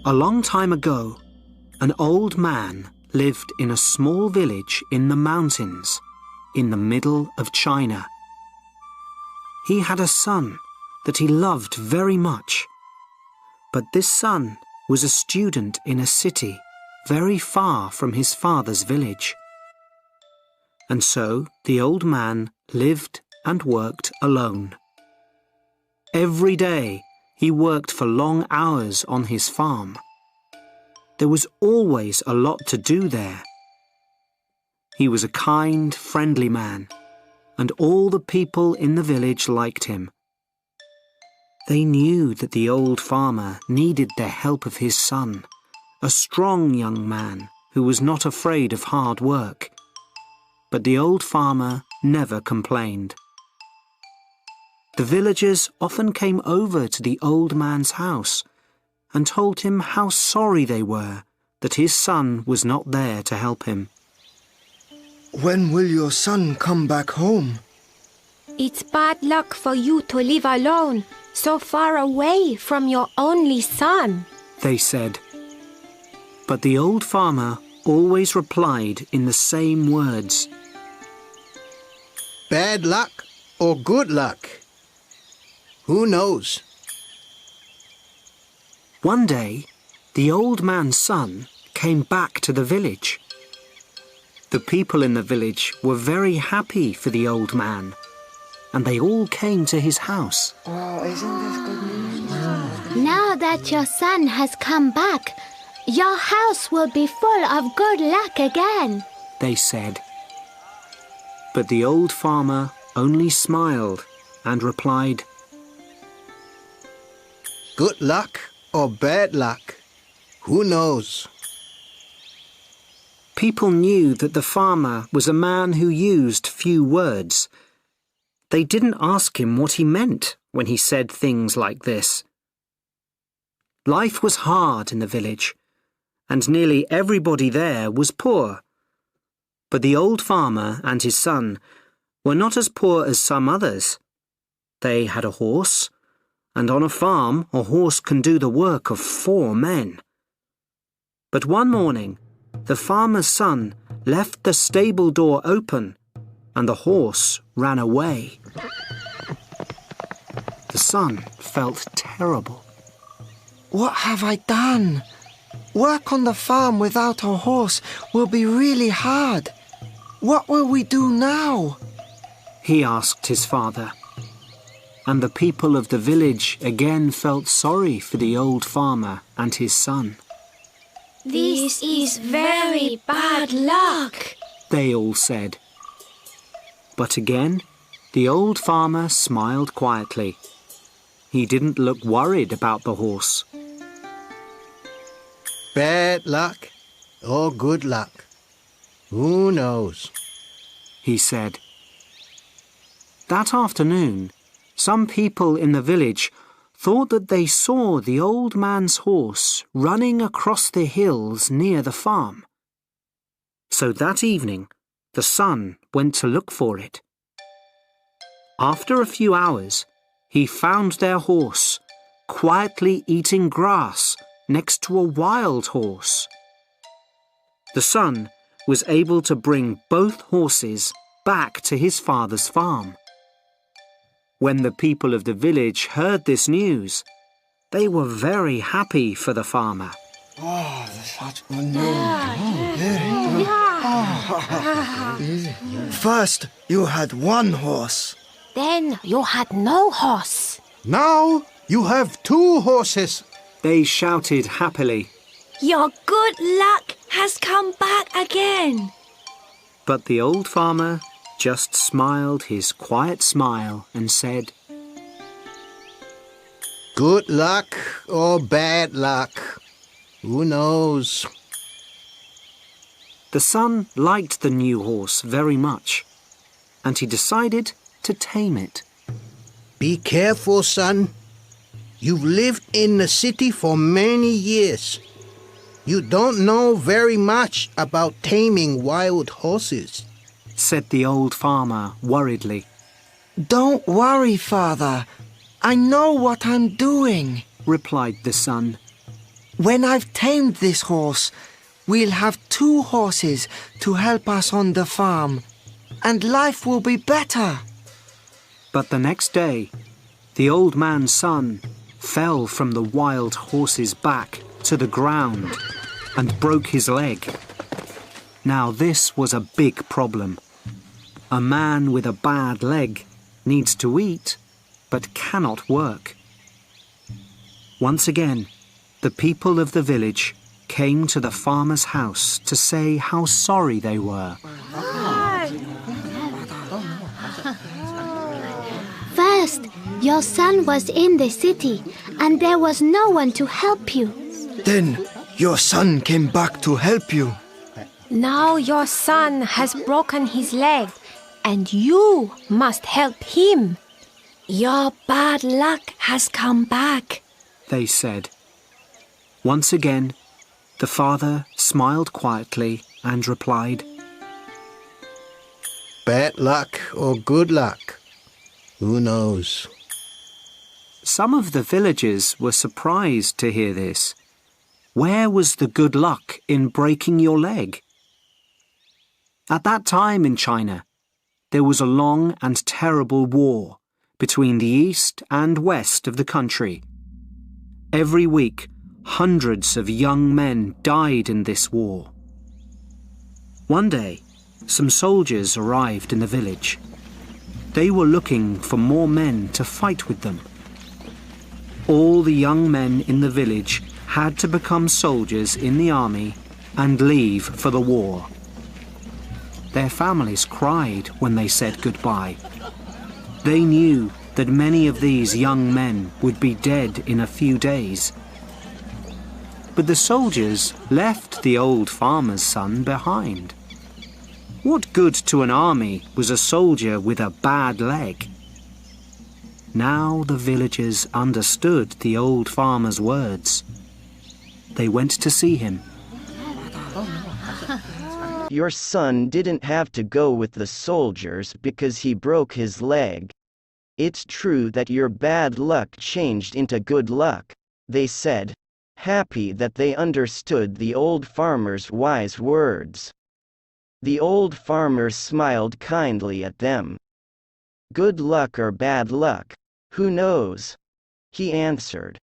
A long time ago, an old man lived in a small village in the mountains in the middle of China. He had a son that he loved very much, but this son was a student in a city very far from his father's village. And so the old man lived and worked alone. Every day he worked for long hours on his farm. There was always a lot to do there. He was a kind, friendly man, and all the people in the village liked him. They knew that the old farmer needed the help of his son, a strong young man who was not afraid of hard work. But the old farmer never complained. The villagers often came over to the old man's house and told him how sorry they were that his son was not there to help him. When will your son come back home? It's bad luck for you to live alone, so far away from your only son, they said. But the old farmer always replied in the same words. Bad luck or good luck? Who knows? One day, the old man's son came back to the village. The people in the village were very happy for the old man, and they all came to his house. Oh, isn't this good news? Now that your son has come back, your house will be full of good luck again, they said. But the old farmer only smiled and replied, Good luck or bad luck? Who knows? People knew that the farmer was a man who used few words. They didn't ask him what he meant when he said things like this. Life was hard in the village, and nearly everybody there was poor. But the old farmer and his son were not as poor as some others. They had a horse, and on a farm a horse can do the work of 4 men. But one morning, the farmer's son left the stable door open, and the horse ran away. The son felt terrible. What have I done? Work on the farm without a horse will be really hard. What will we do now? He asked his father. And the people of the village again felt sorry for the old farmer and his son. This is very bad luck, they all said. But again, the old farmer smiled quietly. He didn't look worried about the horse. Bad luck or good luck? Who knows? He said. That afternoon, some people in the village thought that they saw the old man's horse running across the hills near the farm. So that evening, the son went to look for it. After a few hours, he found their horse quietly eating grass next to a wild horse. The son was able to bring both horses back to his father's farm. When the people of the village heard this news, they were very happy for the farmer. Oh, that's such good news. First, you had 1 horse. Then you had no horse. Now you have 2 horses. They shouted happily. Your good luck has come back again. But the old farmer just smiled his quiet smile and said, Good luck or bad luck? Who knows? The son liked the new horse very much, and he decided to tame it. Be careful, son. You've lived in the city for many years. You don't know very much about taming wild horses, said the old farmer worriedly. Don't worry, Father. I know what I'm doing, replied the son. When I've tamed this horse, we'll have 2 horses to help us on the farm, and life will be better. But the next day, the old man's son fell from the wild horse's back to the ground and broke his leg. Now this was a big problem. A man with a bad leg needs to eat, but cannot work. Once again, the people of the village came to the farmer's house to say how sorry they were. First, your son was in the city, and there was no one to help you. Then your son came back to help you. Now your son has broken his leg, and you must help him. Your bad luck has come back, They said. Once again, the father smiled quietly and replied, Bad luck or good luck? Who knows? Some of the villagers were surprised to hear this. Where was the good luck in breaking your leg? At that time in China, there was a long and terrible war between the east and west of the country. Every week, hundreds of young men died in this war. One day, some soldiers arrived in the village. They were looking for more men to fight with them. All the young men in the village had to become soldiers in the army and leave for the war. Their families cried when they said goodbye. They knew that many of these young men would be dead in a few days. But the soldiers left the old farmer's son behind. What good to an army was a soldier with a bad leg? Now the villagers understood the old farmer's words. They went to see him. Your son didn't have to go with the soldiers because he broke his leg. It's true that your bad luck changed into good luck, they said, happy that they understood the old farmer's wise words. The old farmer smiled kindly at them. Good luck or bad luck, who knows? He answered.